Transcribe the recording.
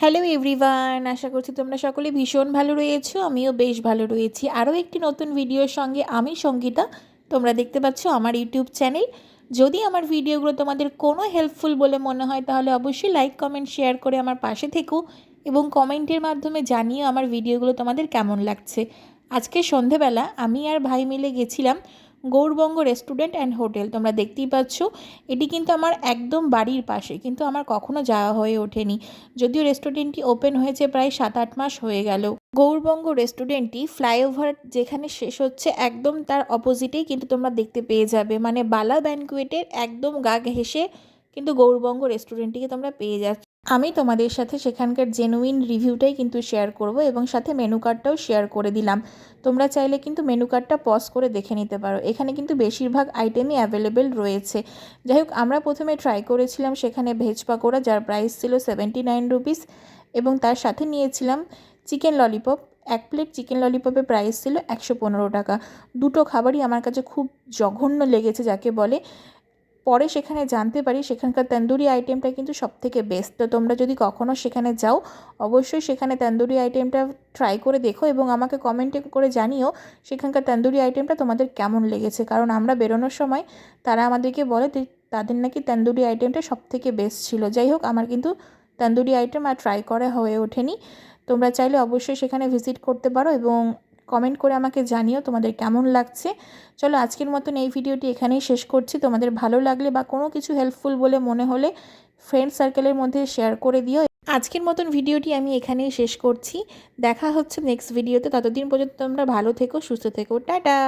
Hello everyone, আশা করছি তোমরা সকলে ভীষণ ভালো রয়েছো। আমিও বেশ ভালো রয়েছি। আরও একটি নতুন ভিডিওর সঙ্গে আমি সঙ্গীতা। তোমরা দেখতে পাচ্ছ আমার ইউটিউব চ্যানেল। যদি আমার ভিডিওগুলো তোমাদের কোনো হেল্পফুল বলে মনে হয় তাহলে অবশ্যই লাইক কমেন্ট শেয়ার করে আমার পাশে থেকো এবং কমেন্টের মাধ্যমে জানিও আমার ভিডিওগুলো তোমাদের কেমন লাগছে। আজকে সন্ধেবেলা আমি আর ভাই মিলে গেছিলাম গৌরবঙ্গ রেস্টুরেন্ট অ্যান্ড হোটেল। তোমরা দেখতেই পাচ্ছ এটি কিন্তু আমার একদম বাড়ির পাশে, কিন্তু আমার কখনো যাওয়া হয়ে ওঠেনি। যদিও রেস্টুরেন্টটি ওপেন হয়েছে প্রায় 7-8 মাস হয়ে গেল। গৌরবঙ্গ রেস্টুরেন্টটি ফ্লাইওভার যেখানে শেষ হচ্ছে একদম তার অপোজিটেই কিন্তু তোমরা দেখতে পেয়ে যাবে, মানে বালা ব্যানকুয়েটের একদম গা ঘেঁষে কিন্তু গৌরবঙ্গ রেস্টুরেন্টটিকে তোমরা পেয়ে যাচ্ছ। আমি তোমাদের সাথে সেখানকার জেনুইন রিভিউটাই কিন্তু শেয়ার করব এবং সাথে মেনু কার্ডটাও শেয়ার করে দিলাম। তোমরা চাইলে কিন্তু মেনু কার্ডটা পজ করে দেখে নিতে পারো। এখানে কিন্তু বেশিরভাগ আইটেমই অ্যাভেলেবেল রয়েছে। যাই হোক, আমরা প্রথমে ট্রাই করেছিলাম সেখানে ভেজ পাকোড়া, যার প্রাইস ছিল 79 রুপিস, এবং তার সাথে নিয়েছিলাম চিকেন ললিপপ। এক প্লেট চিকেন ললিপপের প্রাইস ছিল 115 টাকা। দুটো খাবারই আমার কাছে খুব জঘন্য লেগেছে যাকে বলে। পরে সেখানে জানতে পারি সেখানকার তন্দুরি আইটেমটা কিন্তু সবথেকে বেস্ট। তো তোমরা যদি কখনও সেখানে যাও অবশ্যই সেখানে তন্দুরি আইটেমটা ট্রাই করে দেখো এবং আমাকে কমেন্টে করে জানিও সেখানকার তন্দুরি আইটেমটা তোমাদের কেমন লেগেছে। কারণ আমরা বেরোনোর সময় তারা আমাদেরকে বলে তাদের নাকি তন্দুরি আইটেমটা সবথেকে বেস্ট ছিল। যাই হোক, আমার কিন্তু তন্দুরি আইটেম আর ট্রাই করা হয়ে ওঠেনি। তোমরা চাইলে অবশ্যই সেখানে ভিজিট করতে পারো এবং কমেন্ট করে আমাকে জানিও তোমাদের কেমন লাগছে। চলো আজকের মতন এই ভিডিওটি এখানেই শেষ করছি। তোমাদের ভালো লাগলে বা কোনো কিছু হেল্পফুল বলে মনে হলে ফ্রেন্ড সার্কেলের মধ্যে শেয়ার করে দিও। আজকের মতন ভিডিওটি আমি এখানেই শেষ করছি। দেখা হচ্ছে নেক্সট ভিডিওতে। ততদিন পর্যন্ত তোমরা ভালো থেকো, সুস্থ থেকো। টাটা।